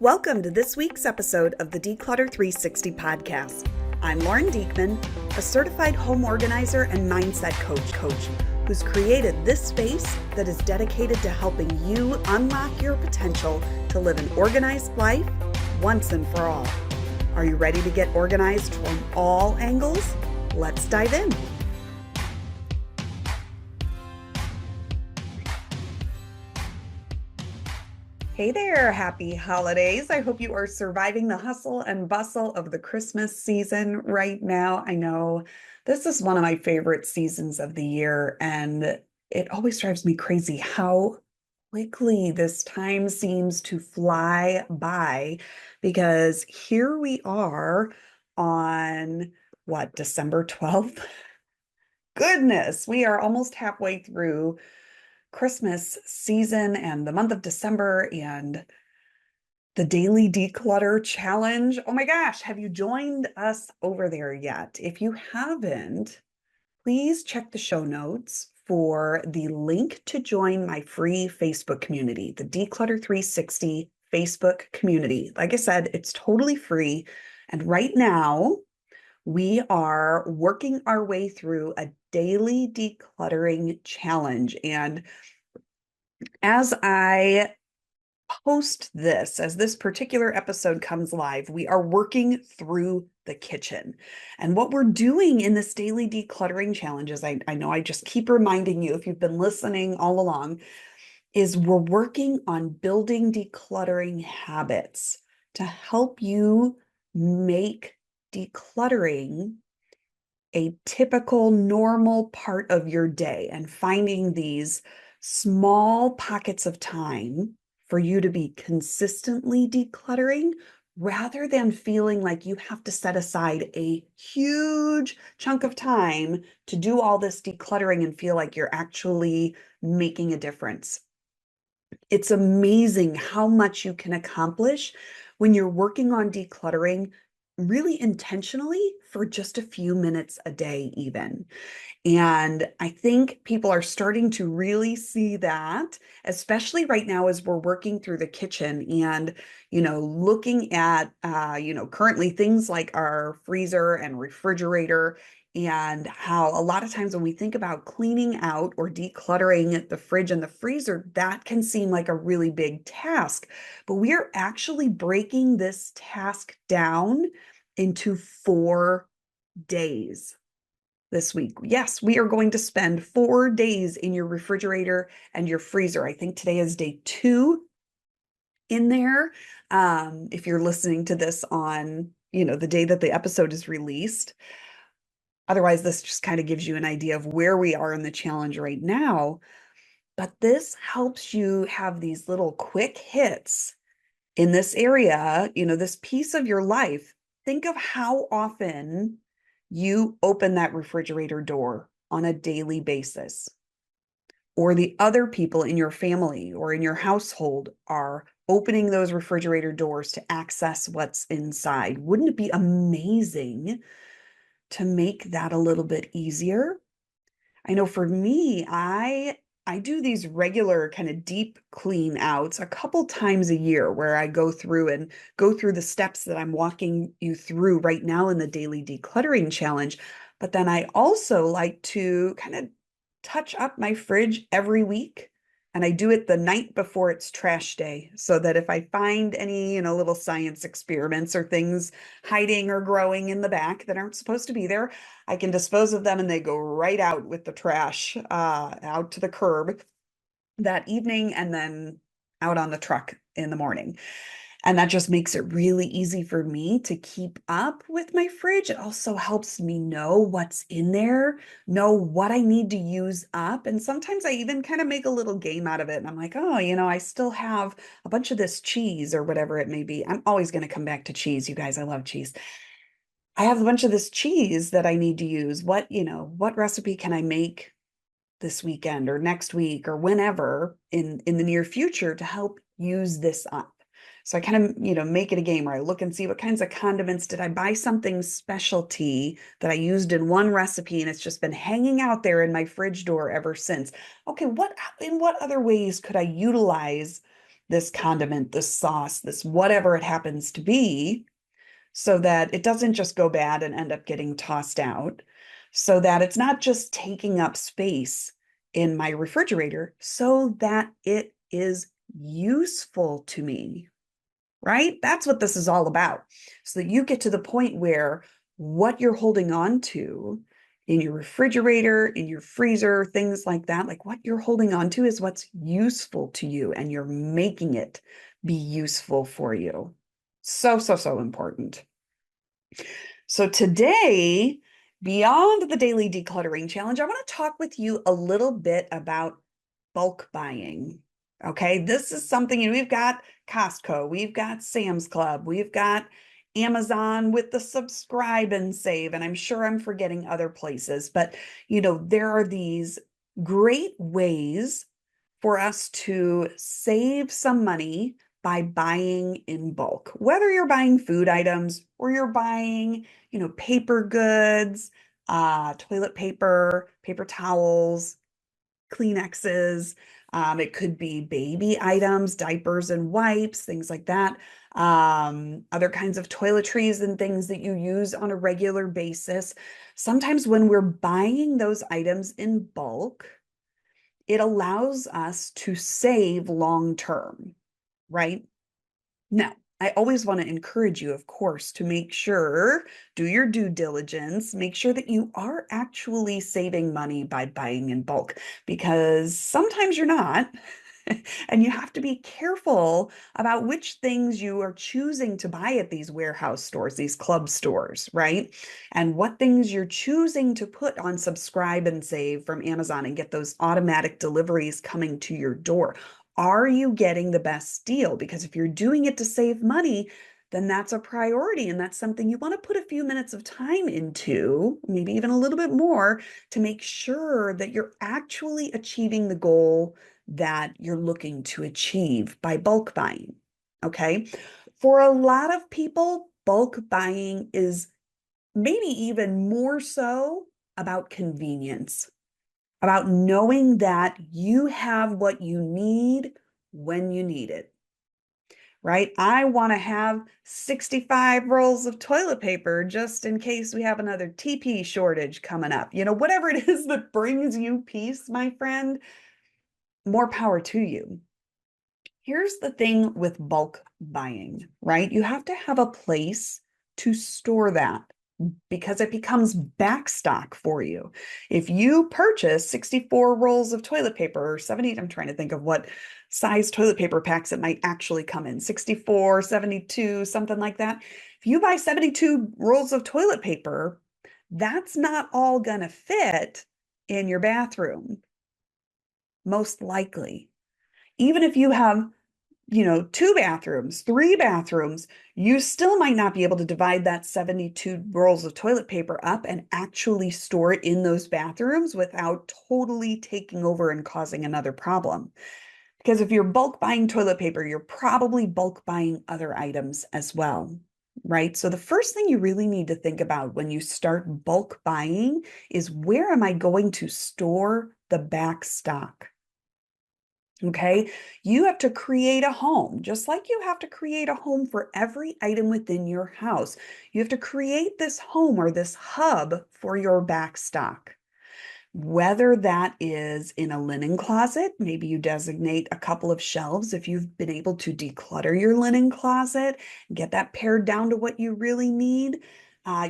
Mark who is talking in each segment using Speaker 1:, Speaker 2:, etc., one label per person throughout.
Speaker 1: Welcome to this week's episode of the Declutter 360 podcast. I'm Lauren Diekman, a certified home organizer and mindset coach who's created this space that is dedicated to helping you unlock your potential to live an organized life once and for all. Are you ready to get organized from all angles? Let's dive in. Hey there, happy holidays. I hope you are surviving the hustle and bustle of the Christmas season right now. I know this is one of my favorite seasons of the year, and it always drives me crazy how quickly this time seems to fly by, because here we are on December 12th? Goodness, we are almost halfway through Christmas season and the month of December and the daily declutter challenge. Oh my gosh, have you joined us over there yet? If you haven't, please check the show notes for the link to join my free Facebook community, the Declutter 360 Facebook community. Like I said, it's totally free. And right now, we are working our way through a daily decluttering challenge. And as I post this, as this particular episode comes live, we are working through the kitchen. And what we're doing in this daily decluttering challenge is, I know I just keep reminding you, if you've been listening all along, is we're working on building decluttering habits to help you make decluttering a typical, normal part of your day, and finding these small pockets of time for you to be consistently decluttering, rather than feeling like you have to set aside a huge chunk of time to do all this decluttering and feel like you're actually making a difference. It's amazing how much you can accomplish when you're working on decluttering really intentionally for just a few minutes a day, even. And I think people are starting to really see that, especially right now as we're working through the kitchen and, looking at, currently things like our freezer and refrigerator, and how a lot of times when we think about cleaning out or decluttering the fridge and the freezer, that can seem like a really big task. But we are actually breaking this task down into 4 days this week. Yes, we are going to spend 4 days in your refrigerator and your freezer. I think today is day 2 in there. If you're listening to this on, the day that the episode is released. Otherwise, this just kind of gives you an idea of where we are in the challenge right now. But this helps you have these little quick hits in this area, this piece of your life. Think of how often you open that refrigerator door on a daily basis, or the other people in your family or in your household are opening those refrigerator doors to access what's inside. Wouldn't it be amazing to make that a little bit easier? I know for me, I do these regular kind of deep clean outs a couple times a year, where I go through the steps that I'm walking you through right now in the daily decluttering challenge. But then I also like to kind of touch up my fridge every week. And I do it the night before it's trash day, so that if I find any, little science experiments or things hiding or growing in the back that aren't supposed to be there, I can dispose of them and they go right out with the trash, out to the curb that evening, and then out on the truck in the morning. And that just makes it really easy for me to keep up with my fridge. It also helps me know what's in there, know what I need to use up. And sometimes I even kind of make a little game out of it. And I'm like, oh, I still have a bunch of this cheese or whatever it may be. I'm always going to come back to cheese, you guys. I love cheese. I have a bunch of this cheese that I need to use. What recipe can I make this weekend or next week or whenever in the near future to help use this up? So I kind of, make it a game where I look and see what kinds of condiments. Did I buy something specialty that I used in one recipe and it's just been hanging out there in my fridge door ever since? Okay, in what other ways could I utilize this condiment, this sauce, this whatever it happens to be, so that it doesn't just go bad and end up getting tossed out, so that it's not just taking up space in my refrigerator, so that it is useful to me, right? That's what this is all about. So that you get to the point where what you're holding on to in your refrigerator, in your freezer, things like that, like what you're holding on to is what's useful to you, and you're making it be useful for you. So, so, so important. So today, beyond the daily decluttering challenge, I want to talk with you a little bit about bulk buying. Okay, this is something, we've got Costco, we've got Sam's Club, we've got Amazon with the subscribe and save, and I'm sure I'm forgetting other places, but there are these great ways for us to save some money by buying in bulk, whether you're buying food items or you're buying, paper goods, toilet paper, paper towels, Kleenexes. It could be baby items, diapers and wipes, things like that. Other kinds of toiletries and things that you use on a regular basis. Sometimes when we're buying those items in bulk, it allows us to save long term, right? Now, I always want to encourage you, of course, to make sure, do your due diligence, make sure that you are actually saving money by buying in bulk, because sometimes you're not. And you have to be careful about which things you are choosing to buy at these warehouse stores, these club stores, right? And what things you're choosing to put on subscribe and save from Amazon and get those automatic deliveries coming to your door. Are you getting the best deal? Because if you're doing it to save money, then that's a priority. And that's something you want to put a few minutes of time into, maybe even a little bit more, to make sure that you're actually achieving the goal that you're looking to achieve by bulk buying. Okay. For a lot of people, bulk buying is maybe even more so about convenience, about knowing that you have what you need when you need it, right? I want to have 65 rolls of toilet paper just in case we have another TP shortage coming up. Whatever it is that brings you peace, my friend, more power to you. Here's the thing with bulk buying, right? You have to have a place to store that, because it becomes backstock for you. If you purchase 64 rolls of toilet paper or 70, I'm trying to think of what size toilet paper packs it might actually come in, 64, 72, something like that. If you buy 72 rolls of toilet paper, that's not all going to fit in your bathroom, most likely. Even if you have, two bathrooms, three bathrooms, you still might not be able to divide that 72 rolls of toilet paper up and actually store it in those bathrooms without totally taking over and causing another problem. Because if you're bulk buying toilet paper, you're probably bulk buying other items as well, right? So the first thing you really need to think about when you start bulk buying is, where am I going to store the back stock? Okay, you have to create a home, just like you have to create a home for every item within your house. You have to create this home or this hub for your back stock. Whether that is in a linen closet, maybe you designate a couple of shelves if you've been able to declutter your linen closet, get that pared down to what you really need.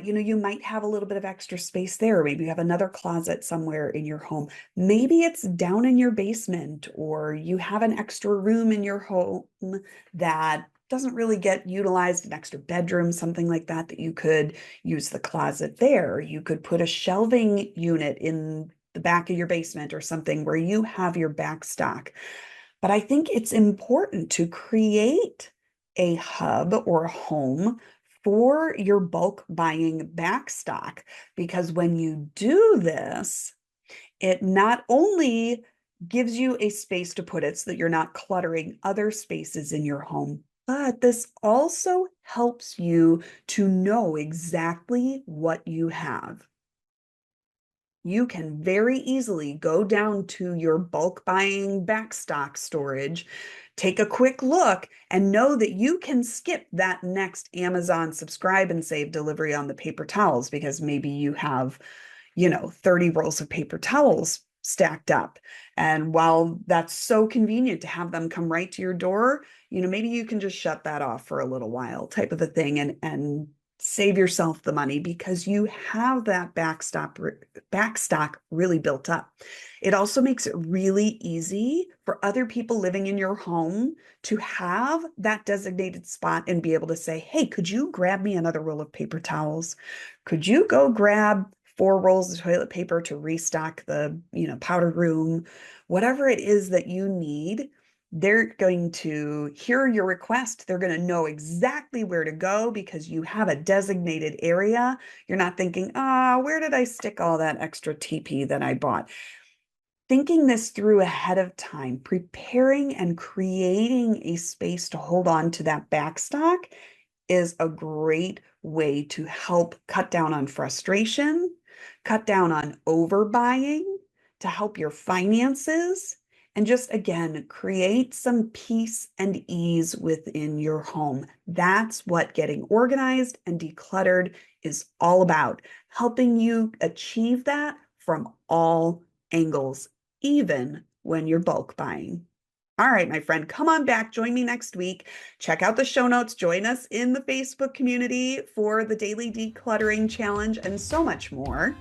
Speaker 1: You might have a little bit of extra space there. Maybe you have another closet somewhere in your home. Maybe it's down in your basement, or you have an extra room in your home that doesn't really get utilized, an extra bedroom, something like that, that you could use the closet there. You could put a shelving unit in the back of your basement or something where you have your back stock. But I think it's important to create a hub or a home for your bulk buying back stock, because when you do this, it not only gives you a space to put it so that you're not cluttering other spaces in your home, but this also helps you to know exactly what you have. You can very easily go down to your bulk buying backstock storage, take a quick look and know that you can skip that next Amazon subscribe and save delivery on the paper towels because maybe you have 30 rolls of paper towels stacked up. And while that's so convenient to have them come right to your door, maybe you can just shut that off for a little while type of a thing and save yourself the money because you have that backstock really built up. It also makes it really easy for other people living in your home to have that designated spot and be able to say, hey, could you grab me another roll of paper towels? Could you go grab 4 rolls of toilet paper to restock the, powder room? Whatever it is that you need, they're going to hear your request. They're going to know exactly where to go because you have a designated area. You're not thinking, where did I stick all that extra TP that I bought? Thinking this through ahead of time, preparing and creating a space to hold on to that backstock is a great way to help cut down on frustration, cut down on overbuying, to help your finances, and just again, create some peace and ease within your home. That's what getting organized and decluttered is all about, helping you achieve that from all angles, even when you're bulk buying. All right, my friend, come on back. Join me next week. Check out the show notes. Join us in the Facebook community for the Daily Decluttering Challenge and so much more.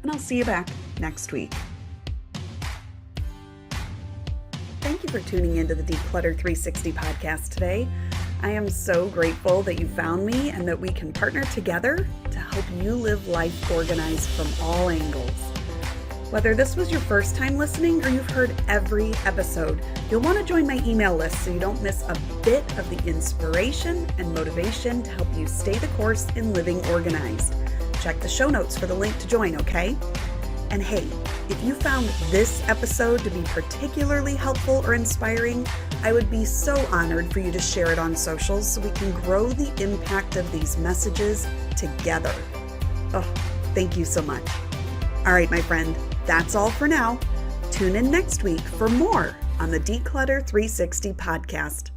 Speaker 1: And I'll see you back next week. Thank you for tuning into the Declutter 360 podcast today. I am so grateful that you found me and that we can partner together to help you live life organized from all angles. Whether this was your first time listening or you've heard every episode, you'll want to join my email list so you don't miss a bit of the inspiration and motivation to help you stay the course in living organized. Check the show notes for the link to join, okay? And hey, if you found this episode to be particularly helpful or inspiring, I would be so honored for you to share it on socials so we can grow the impact of these messages together. Oh, thank you so much. All right, my friend, that's all for now. Tune in next week for more on the Declutter 360 podcast.